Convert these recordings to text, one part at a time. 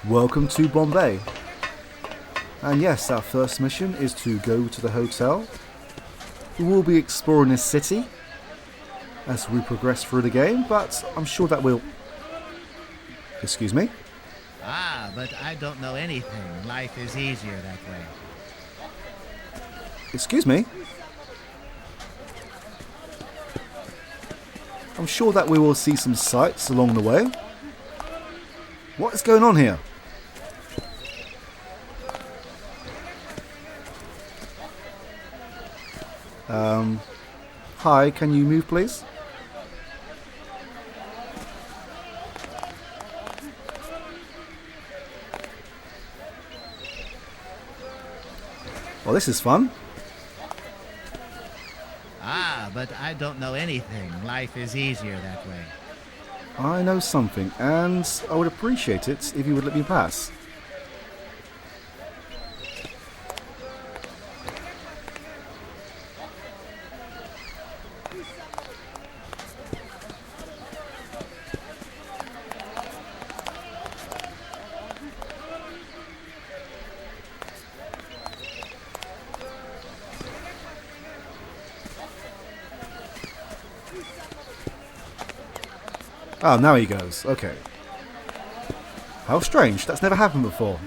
Welcome to Bombay. And yes, our first mission is to go to the hotel. We will be exploring this city as we progress through the game, but I'm sure that we'll... Excuse me? But I don't know anything. Life is easier that way. Excuse me? I'm sure that we will see some sights along the way. What is going on here? Hi, can you move please? Well, this is fun. But I don't know anything. Life is easier that way. I know something, and I would appreciate it if you would let me pass. Oh, now he goes. Okay. How strange. That's never happened before.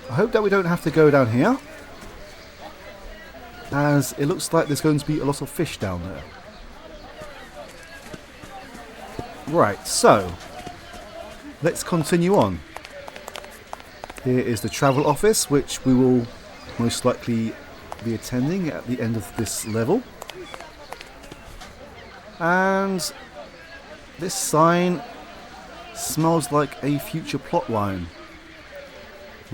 I hope that we don't have to go down here, as it looks like there's going to be a lot of fish down there. Right, so let's continue on. Here is the travel office, which we will most likely be attending at the end of this level. And this sign smells like a future plotline.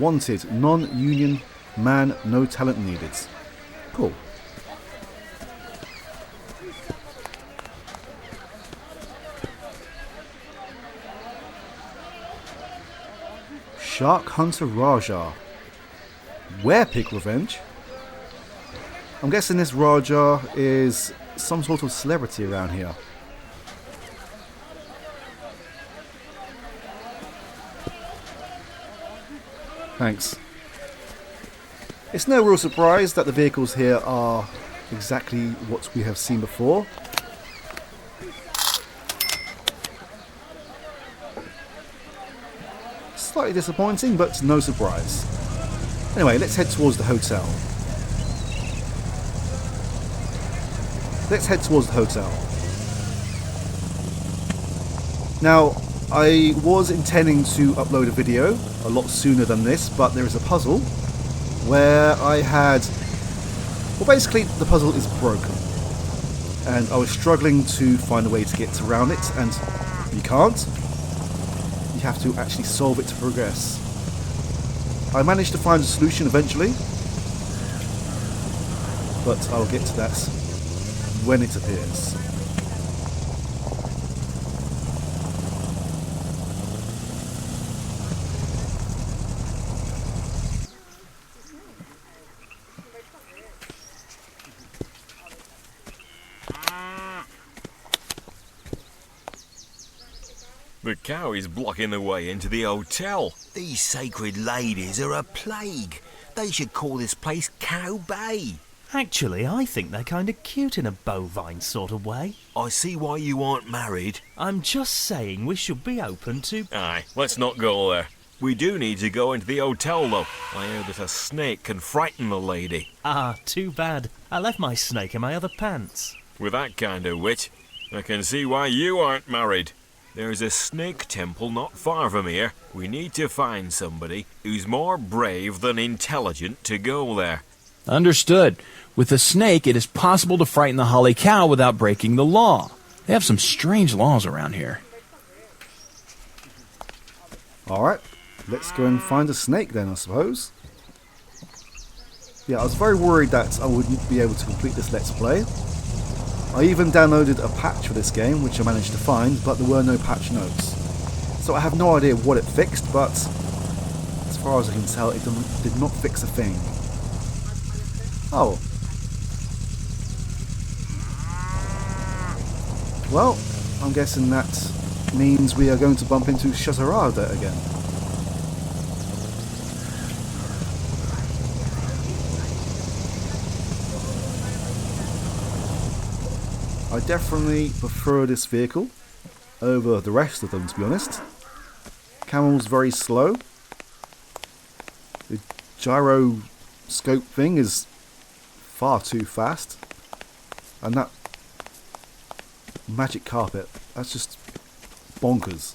Wanted, non-union man, no talent needed. Cool. Shark Hunter Raja. Werepig revenge? I'm guessing this Raja is some sort of celebrity around here. Thanks. It's no real surprise that the vehicles here are exactly what we have seen before. Slightly disappointing, but no surprise. Anyway, let's head towards the hotel. Let's head towards the hotel. Now, I was intending to upload a video a lot sooner than this, but there is a puzzle where I had... Well, basically, the puzzle is broken. And I was struggling to find a way to get around it, and you can't. You have to actually solve it to progress. I managed to find a solution eventually, but I'll get to that when it appears. The cow is blocking the way into the hotel. These sacred ladies are a plague. They should call this place Cow Bay. Actually, I think they're kind of cute in a bovine sort of way. I see why you aren't married. I'm just saying we should be open to... Aye, let's not go there. We do need to go into the hotel, though. I hear that a snake can frighten the lady. Ah, too bad. I left my snake in my other pants. With that kind of wit, I can see why you aren't married. There's a snake temple not far from here. We need to find somebody who's more brave than intelligent to go there. Understood. With a snake, it is possible to frighten the Holly Cow without breaking the law. They have some strange laws around here. Alright, let's go and find a snake then, I suppose. Yeah, I was very worried that I wouldn't be able to complete this Let's Play. I even downloaded a patch for this game, which I managed to find, but there were no patch notes. So I have no idea what it fixed, but as far as I can tell, it did not fix a thing. Oh. Well, I'm guessing that means we are going to bump into Shazarada again. I definitely prefer this vehicle over the rest of them, to be honest. Camel's very slow. The gyroscope thing is far too fast. And that magic carpet, that's just bonkers.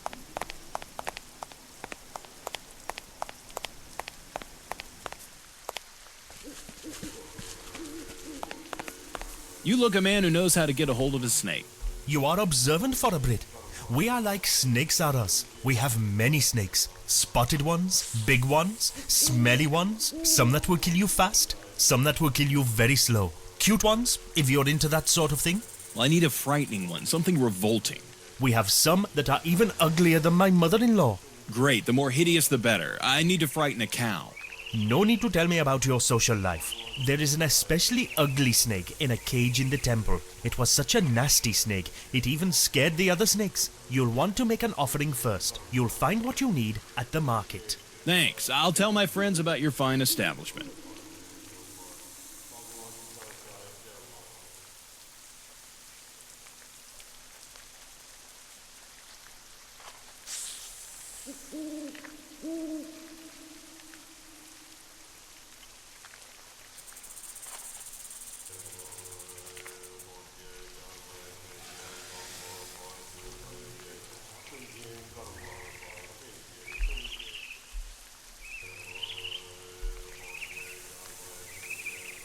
You look a man who knows how to get a hold of a snake. You are observant for a Brit. We are like snakes are us. We have many snakes. Spotted ones, big ones, smelly ones, some that will kill you fast, some that will kill you very slow. Cute ones, if you're into that sort of thing. Well, I need a frightening one, something revolting. We have some that are even uglier than my mother-in-law. Great, the more hideous the better. I need to frighten a cow. No need to tell me about your social life. There is an especially ugly snake in a cage in the temple. It was such a nasty snake, it even scared the other snakes. You'll want to make an offering first. You'll find what you need at the market. Thanks. I'll tell my friends about your fine establishment.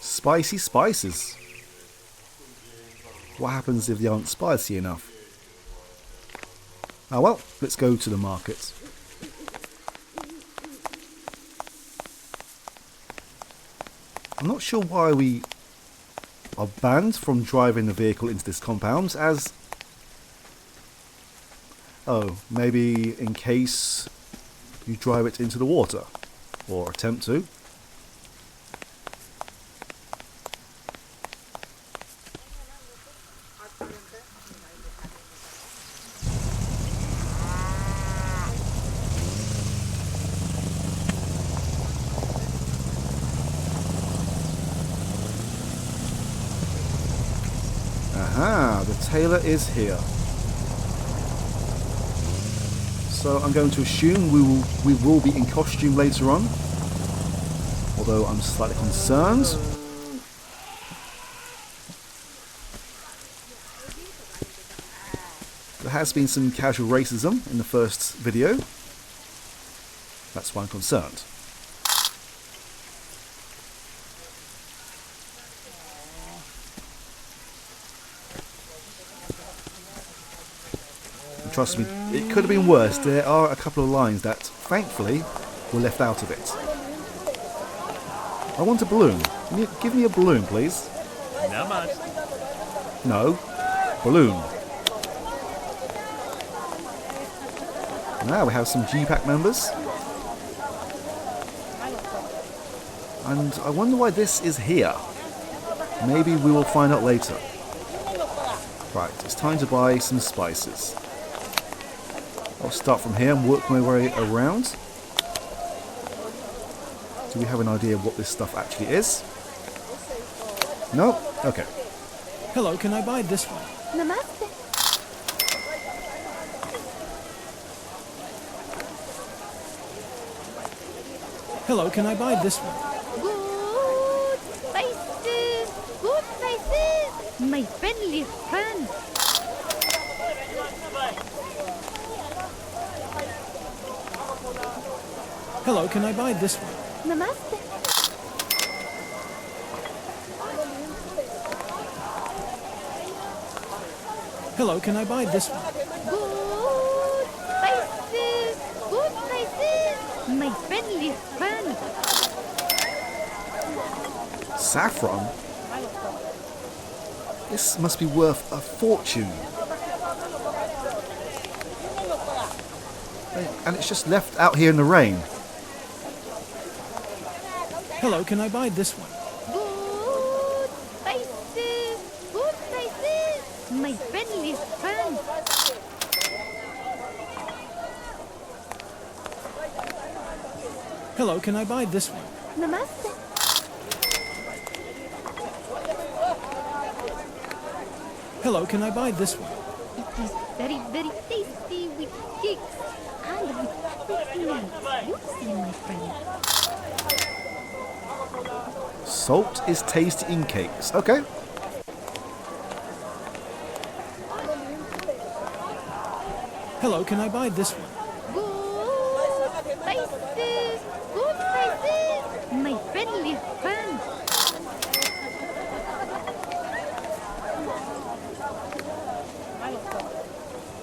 Spicy spices. What happens if they aren't spicy enough? Ah well, let's go to the market. I'm not sure why we are banned from driving the vehicle into this compound, as... Oh, maybe in case you drive it into the water, or attempt to. Aha, the tailor is here. So I'm going to assume we will be in costume later on. Although I'm slightly concerned. There has been some casual racism in the first video. That's why I'm concerned. Trust me, it could have been worse. There are a couple of lines that, thankfully, were left out of it. I want a balloon. Give me a balloon, please. No. Balloon. Now we have some G-Pack members. And I wonder why this is here. Maybe we will find out later. Right, it's time to buy some spices. I'll start from here and work my way around. Do we have an idea of what this stuff actually is? No? Okay. Hello, can I buy this one? Namaste. Hello, can I buy this one? Good spices. Good spices. My friendly friend. Hello, can I buy this one? Namaste. Hello, can I buy this one? Good spices. Good spices. My friendly friend. Saffron? This must be worth a fortune. And it's just left out here in the rain. Hello, can I buy this one? Good spices. Good spices. My friendly friend. Hello, can I buy this one? Namaste. Hello, can I buy this one? It is very, very tasty with cakes and with everything else. You see, my friend. Salt is tasty in cakes. Okay. Hello, can I buy this one? Good spices. Good spices. My friendly friend.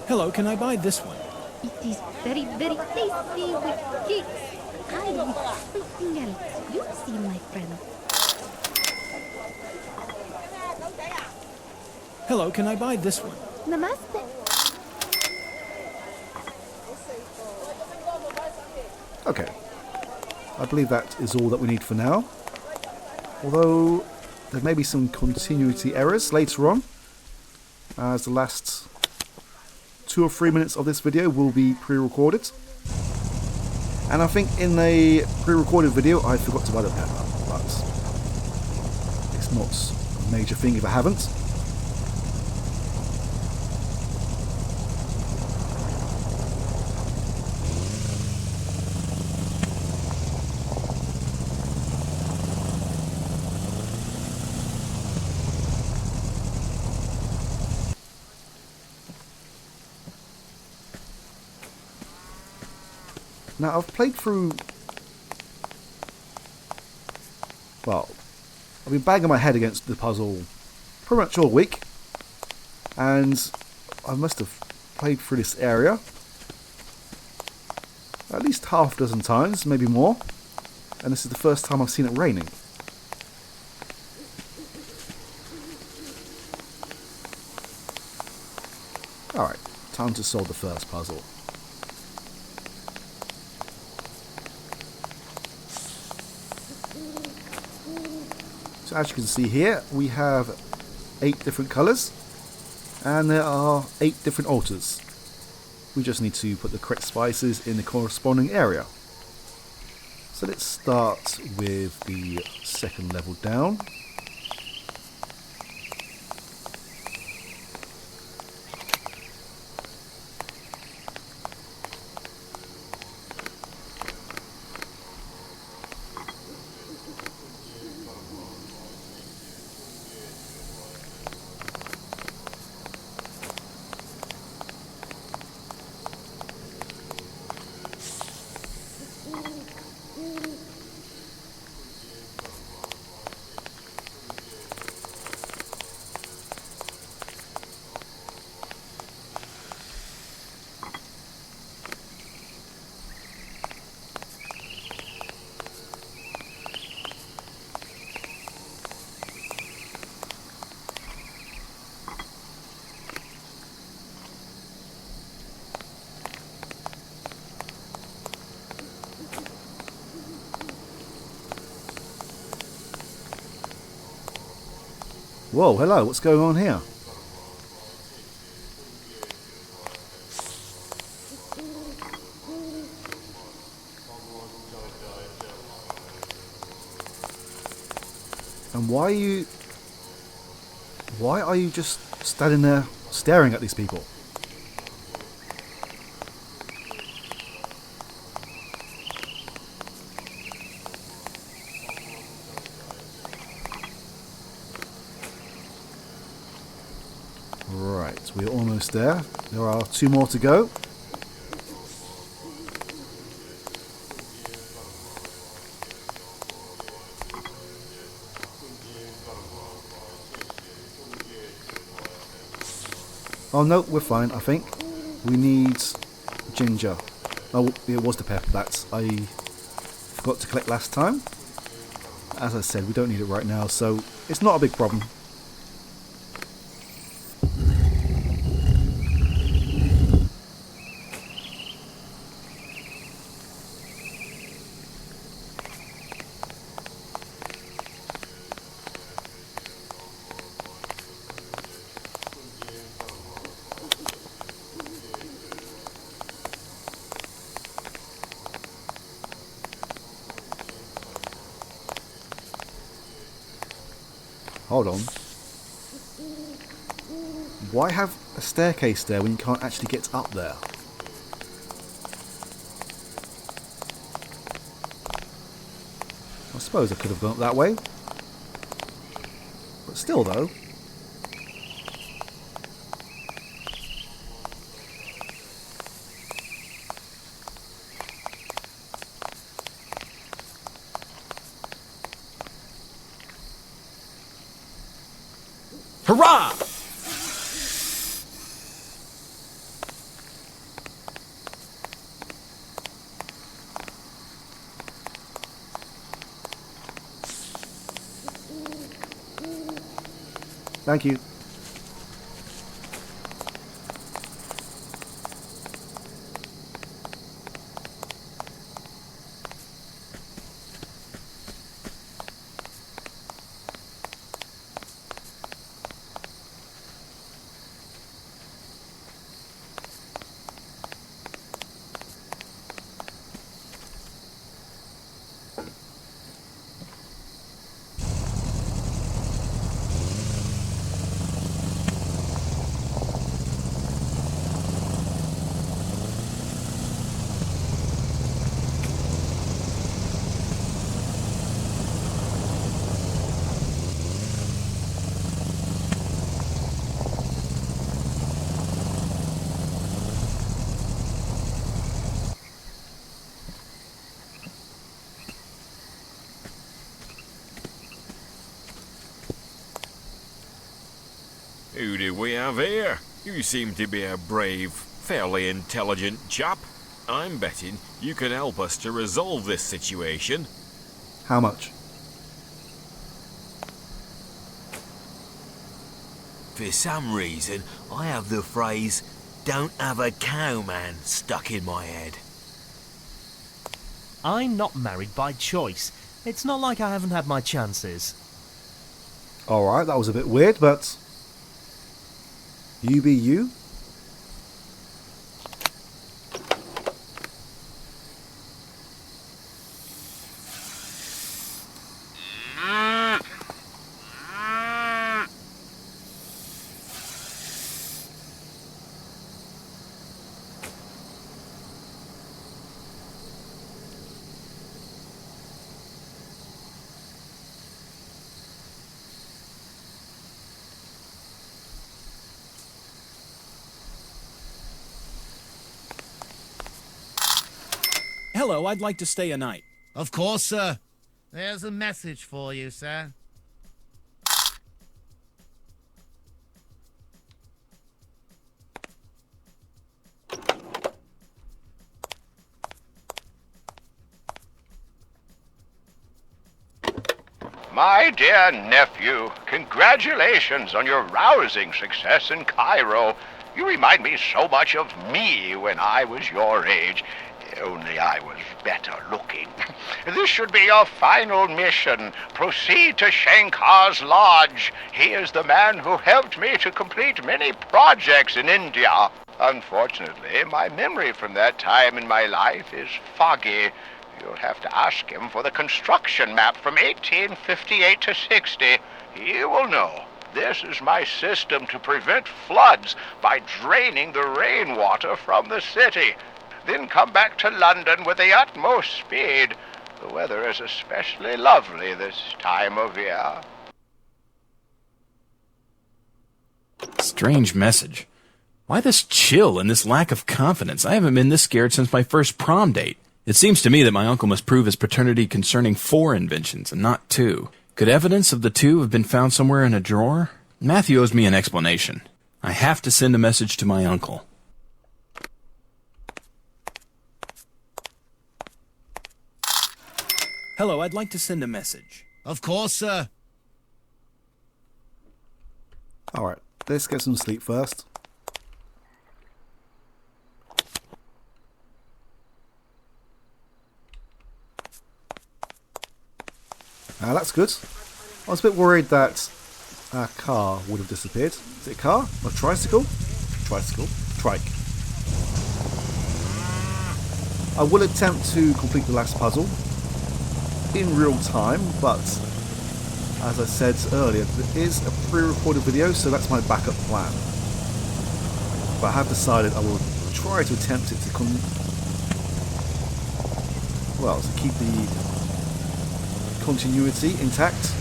Hello, can I buy this one? It is very, very tasty with cakes and with everything else. You see, my friend. Hello, can I buy this one? Namaste. Okay. I believe that is all that we need for now. Although there may be some continuity errors later on, as the last 2 or 3 minutes of this video will be pre-recorded. And I think in the pre-recorded video I forgot to buy the pepper, but it's not a major thing if I haven't. Now, I've played through... Well, I've been banging my head against the puzzle pretty much all week. And I must have played through this area at least half a dozen times, maybe more. And this is the first time I've seen it raining. Alright, time to solve the first puzzle. So as you can see here, we have 8 different colours, and there are 8 different altars. We just need to put the correct spices in the corresponding area. So let's start with the second level down. Whoa, hello, what's going on here? And why are you just standing there staring at these people? Right, we're almost there. There are 2 more to go. Oh no, we're fine, I think. We need ginger. Oh, it was the pepper that I forgot to collect last time. As I said, we don't need it right now, so it's not a big problem. Hold on. Why have a staircase there when you can't actually get up there? I suppose I could have gone up that way. But still though. Hurrah! Thank you. Who do we have here? You seem to be a brave, fairly intelligent chap. I'm betting you can help us to resolve this situation. How much? For some reason, I have the phrase, "don't have a cowman," stuck in my head. I'm not married by choice. It's not like I haven't had my chances. Alright, that was a bit weird, but... You be you? Hello, I'd like to stay a night. Of course, sir. There's a message for you, sir. My dear nephew, congratulations on your rousing success in Cairo. You remind me so much of me when I was your age. Only I was better looking. This should be your final mission. Proceed to Shankar's lodge. He is the man who helped me to complete many projects in India. Unfortunately, my memory from that time in my life is foggy. You'll have to ask him for the construction map from 1858 to 60. He will know. This is my system to prevent floods by draining the rainwater from the city. Then come back to London with the utmost speed. The weather is especially lovely this time of year. Strange message. Why this chill and this lack of confidence? I haven't been this scared since my first prom date. It seems to me that my uncle must prove his paternity concerning 4 inventions and not 2. Could evidence of the 2 have been found somewhere in a drawer? Matthew owes me an explanation. I have to send a message to my uncle. Hello, I'd like to send a message. Of course, sir. Alright, let's get some sleep first. That's good. I was a bit worried that our car would have disappeared. Is it a car? A tricycle? Tricycle? Trike. I will attempt to complete the last puzzle in real time, but as I said earlier, there is a pre-recorded video, so that's my backup plan. But I have decided I will try to attempt it to keep the continuity intact.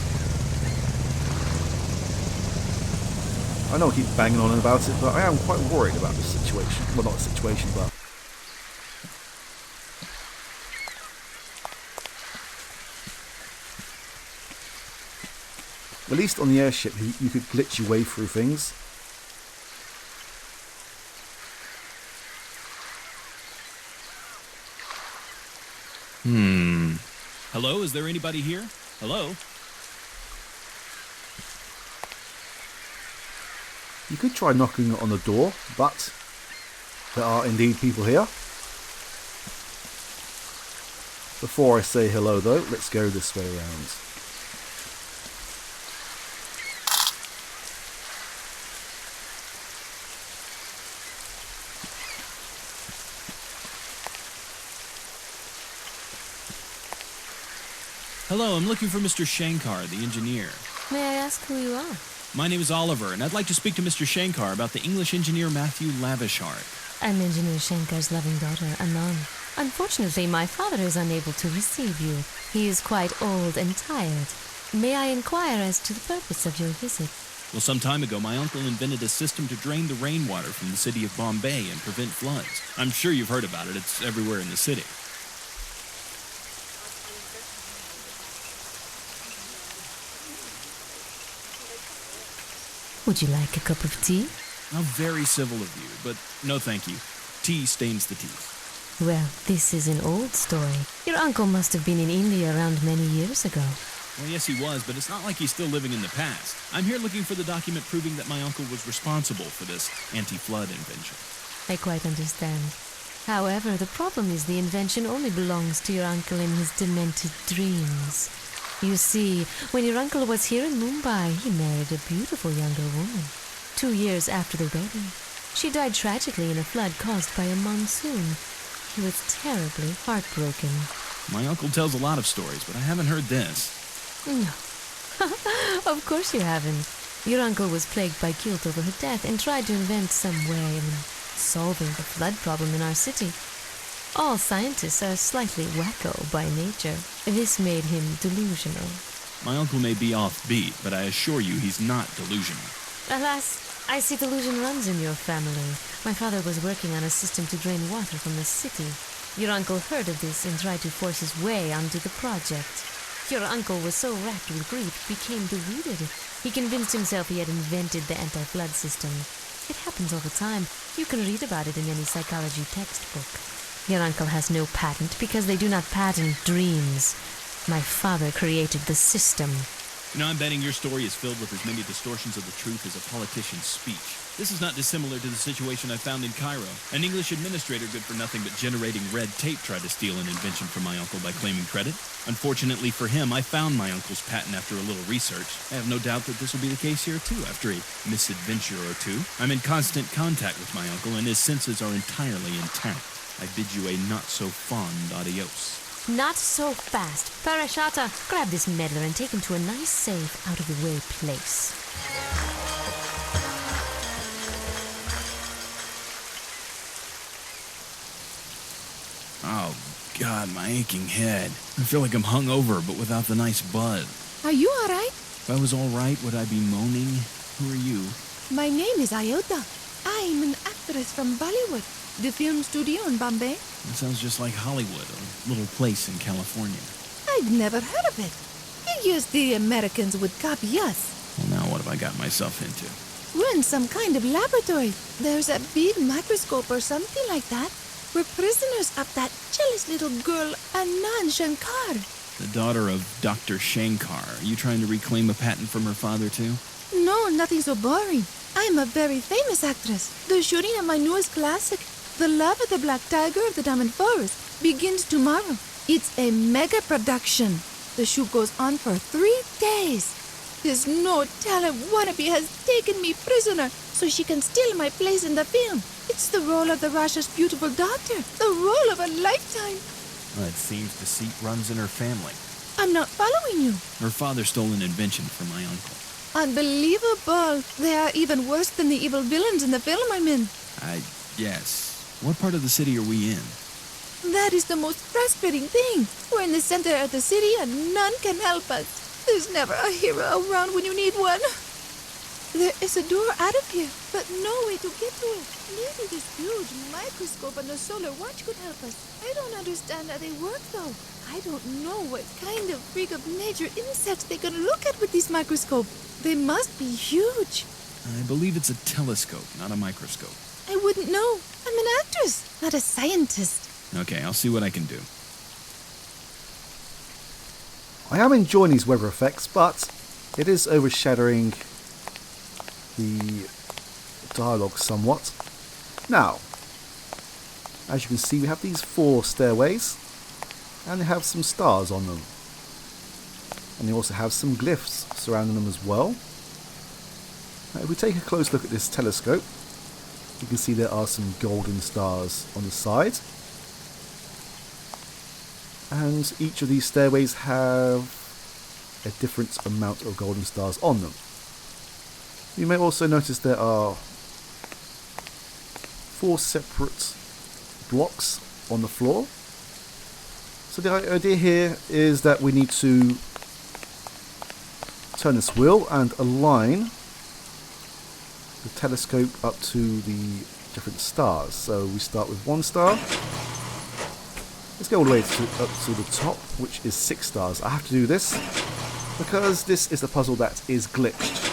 I know I keep banging on about it, but I am quite worried about this situation. Well, not the situation, but... At least on the airship, you could glitch your way through things. Hello, is there anybody here? Hello? You could try knocking on the door, but there are indeed people here. Before I say hello though, let's go this way around. Hello, I'm looking for Mr. Shankar, the engineer. May I ask who you are? My name is Oliver, and I'd like to speak to Mr. Shankar about the English engineer Matthew Lavishart. I'm Engineer Shankar's loving daughter, Anand. Unfortunately, my father is unable to receive you. He is quite old and tired. May I inquire as to the purpose of your visit? Well, some time ago, my uncle invented a system to drain the rainwater from the city of Bombay and prevent floods. I'm sure you've heard about it. It's everywhere in the city. Would you like a cup of tea? How very civil of you, but no thank you. Tea stains the teeth. Well, this is an old story. Your uncle must have been in India around many years ago. Well, yes, he was, but it's not like he's still living in the past. I'm here looking for the document proving that my uncle was responsible for this anti-flood invention. I quite understand. However, the problem is the invention only belongs to your uncle in his demented dreams. You see, when your uncle was here in Mumbai, he married a beautiful younger woman. 2 years after the wedding, she died tragically in a flood caused by a monsoon. He was terribly heartbroken. My uncle tells a lot of stories, but I haven't heard this. No. Of course you haven't. Your uncle was plagued by guilt over her death and tried to invent some way of solving the flood problem in our city. All scientists are slightly wacko by nature. This made him delusional. My uncle may be offbeat, but I assure you he's not delusional. Alas, I see delusion runs in your family. My father was working on a system to drain water from the city. Your uncle heard of this and tried to force his way onto the project. Your uncle was so racked with grief, he became deluded. He convinced himself he had invented the anti-flood system. It happens all the time. You can read about it in any psychology textbook. Your uncle has no patent because they do not patent dreams. My father created the system. You know, I'm betting your story is filled with as many distortions of the truth as a politician's speech. This is not dissimilar to the situation I found in Cairo. An English administrator good for nothing but generating red tape tried to steal an invention from my uncle by claiming credit. Unfortunately for him, I found my uncle's patent after a little research. I have no doubt that this will be the case here too after a misadventure or two. I'm in constant contact with my uncle and his senses are entirely intact. I bid you a not-so-fond adios. Not so fast. Parashata, grab this meddler and take him to a nice, safe, out-of-the-way place. Oh, God, my aching head. I feel like I'm hungover, but without the nice buzz. Are you alright? If I was all right, would I be moaning? Who are you? My name is Ayodha. I'm an actress from Bollywood, the film studio in Bombay. That sounds just like Hollywood, a little place in California. I've never heard of it. You use the Americans would copy us. Well, now what have I got myself into? We're in some kind of laboratory. There's a big microscope or something like that. We're prisoners of that jealous little girl, Anand Shankar. The daughter of Dr. Shankar. Are you trying to reclaim a patent from her father, too? No, nothing so boring. I'm a very famous actress. The shooting of my newest classic, The Love of the Black Tiger of the Diamond Forest, begins tomorrow. It's a mega production. The shoot goes on for 3 days. This no-talent wannabe has taken me prisoner so she can steal my place in the film. It's the role of the Raja's beautiful daughter, the role of a lifetime. Well, it seems deceit runs in her family. I'm not following you. Her father stole an invention from my uncle. Unbelievable. They are even worse than the evil villains in the film I'm in. I guess. What part of the city are we in? That is the most frustrating thing. We're in the center of the city and none can help us. There's never a hero around when you need one. There is a door out of here, but no way to get to it. Maybe this huge microscope and the solar watch could help us. I don't understand how they work, though. I don't know what kind of freak of nature insects they can look at with this microscope. They must be huge. I believe it's a telescope, not a microscope. I wouldn't know. I'm an actress, not a scientist. Okay, I'll see what I can do. I am enjoying these weather effects, but it is overshadowing the dialogue somewhat. Now, as you can see, we have these 4 stairways, and they have some stars on them. And they also have some glyphs surrounding them as well. Now, if we take a close look at this telescope, you can see there are some golden stars on the side. And each of these stairways have a different amount of golden stars on them. You may also notice there are 4 separate blocks on the floor. So the idea here is that we need to turn this wheel and align the telescope up to the different stars. So we start with 1 star. Let's go all the way up to the top, which is 6 stars. I have to do this because this is the puzzle that is glitched.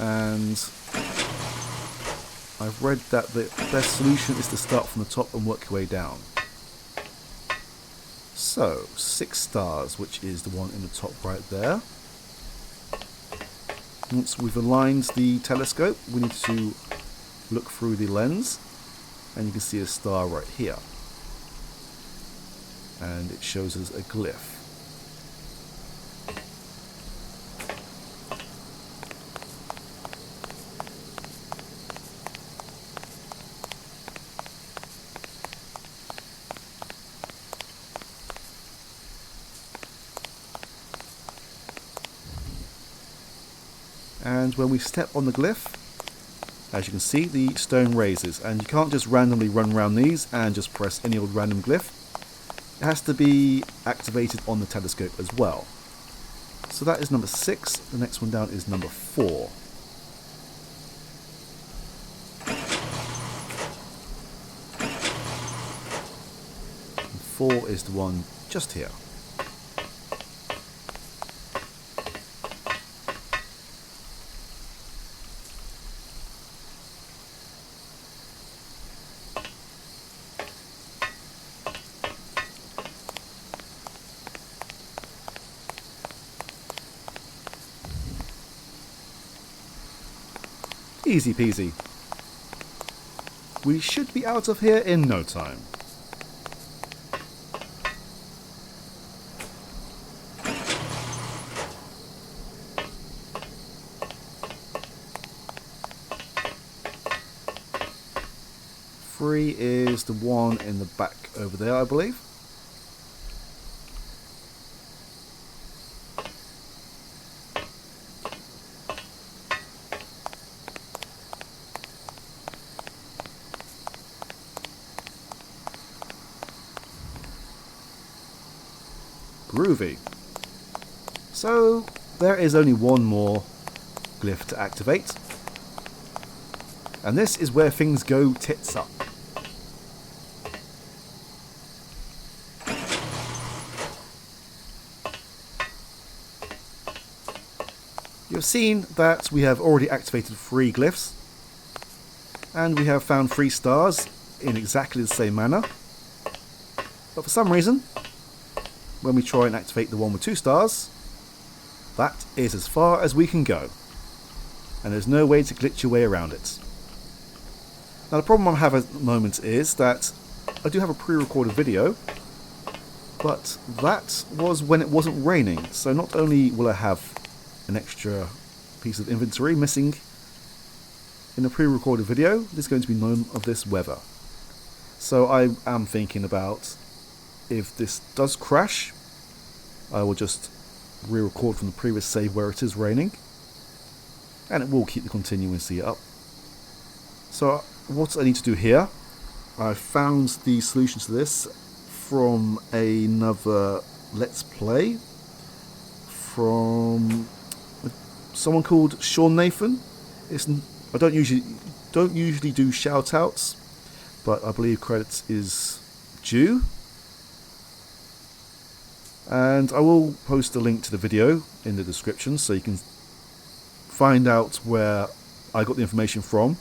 And I've read that the best solution is to start from the top and work your way down. So, 6 stars, which is the one in the top right there. Once we've aligned the telescope, we need to look through the lens, and you can see a star right here. And it shows us a glyph. And when we step on the glyph, as you can see, the stone raises, and you can't just randomly run around these and just press any old random glyph. It has to be activated on the telescope as well. So that is number 6. The next one down is number 4. And 4 is the one just here. Easy peasy. We should be out of here in no time. Three is the one in the back over there, I believe. Groovy. So there is only one more glyph to activate, and this is where things go tits up. You've seen that we have already activated 3 glyphs, and we have found 3 stars in exactly the same manner, but for some reason, when we try and activate the one with 2 stars, that is as far as we can go, and there's no way to glitch your way around it. Now the problem I'm having at the moment is that I do have a pre-recorded video, but that was when it wasn't raining, so not only will I have an extra piece of inventory missing in the pre-recorded video, there's going to be none of this weather. So I am thinking about, if this does crash, I will just re-record from the previous save where it is raining, and it will keep the continuity up. So what I need to do here, I found the solution to this from another Let's Play from someone called Sean Nathan. I don't usually do shout outs, but I believe credits is due. And I will post a link to the video in the description so you can find out where I got the information from.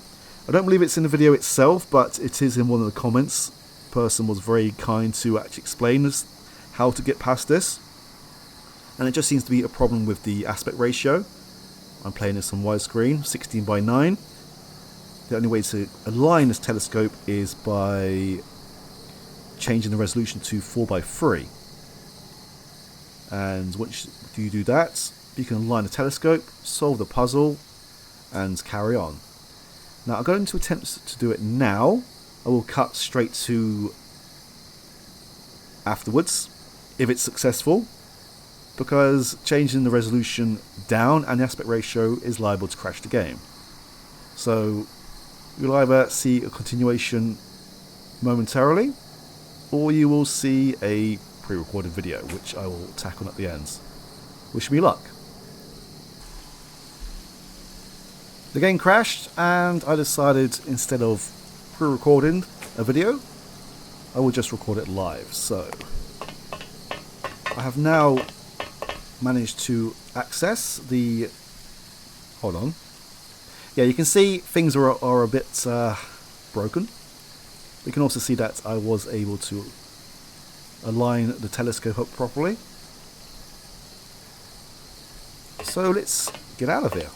I don't believe it's in the video itself, but it is in one of the comments. The person was very kind to actually explain us how to get past this. And it just seems to be a problem with the aspect ratio. I'm playing this on widescreen, 16:9. The only way to align this telescope is by changing the resolution to 4:3. And once you do that, you can align the telescope, solve the puzzle, and carry on. Now I'm going to attempt to do it now. I will cut straight to afterwards, if it's successful, because changing the resolution down and the aspect ratio is liable to crash the game. So you'll either see a continuation momentarily, or you will see a pre-recorded video, which I will tackle at the end. Wish me luck. The game crashed, and I decided instead of pre-recording a video, I will just record it live. So I have now managed to access the... Hold on. Yeah, you can see things are a bit broken. You can also see that I was able to align the telescope up properly. So let's get out of here.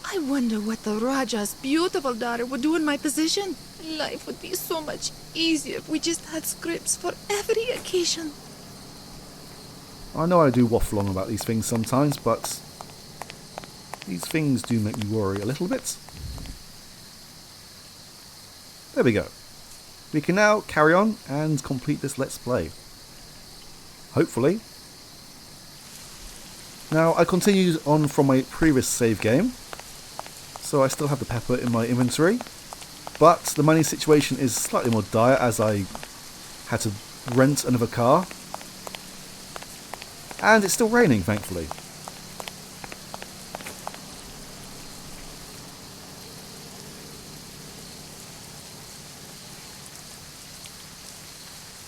I wonder what the Raja's beautiful daughter would do in my position. Life would be so much easier if we just had scripts for every occasion. I know I do waffle on about these things sometimes, but these things do make me worry a little bit. There we go. We can now carry on and complete this Let's Play. Hopefully. Now, I continued on from my previous save game, so I still have the pepper in my inventory, but the money situation is slightly more dire as I had to rent another car, and it's still raining, thankfully.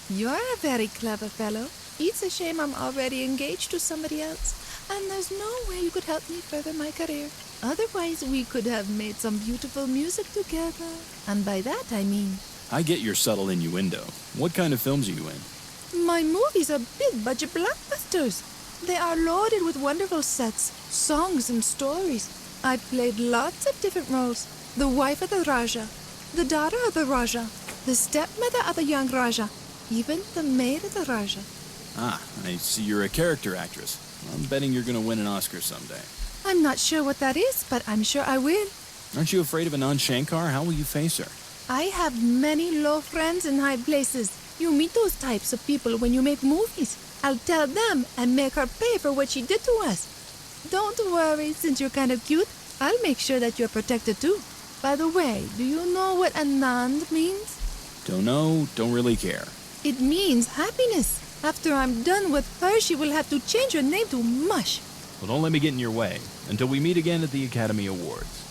You're a very clever fellow. It's a shame I'm already engaged to somebody else, and there's no way you could help me further my career. Otherwise, we could have made some beautiful music together. And by that, I mean... I get your subtle innuendo. What kind of films are you in? My movies are big-budget blockbusters. They are loaded with wonderful sets, songs, and stories. I've played lots of different roles. The wife of the Raja, the daughter of the Raja, the stepmother of the young Raja, even the maid of the Raja. Ah, I see you're a character actress. I'm betting you're going to win an Oscar someday. I'm not sure what that is, but I'm sure I will. Aren't you afraid of Anand Shankar? How will you face her? I have many low friends in high places. You meet those types of people when you make movies. I'll tell them and make her pay for what she did to us. Don't worry, since you're kind of cute, I'll make sure that you're protected too. By the way, do you know what Anand means? Don't know, don't really care. It means happiness. After I'm done with her, she will have to change her name to Mush. Well, don't let me get in your way until we meet again at the Academy Awards.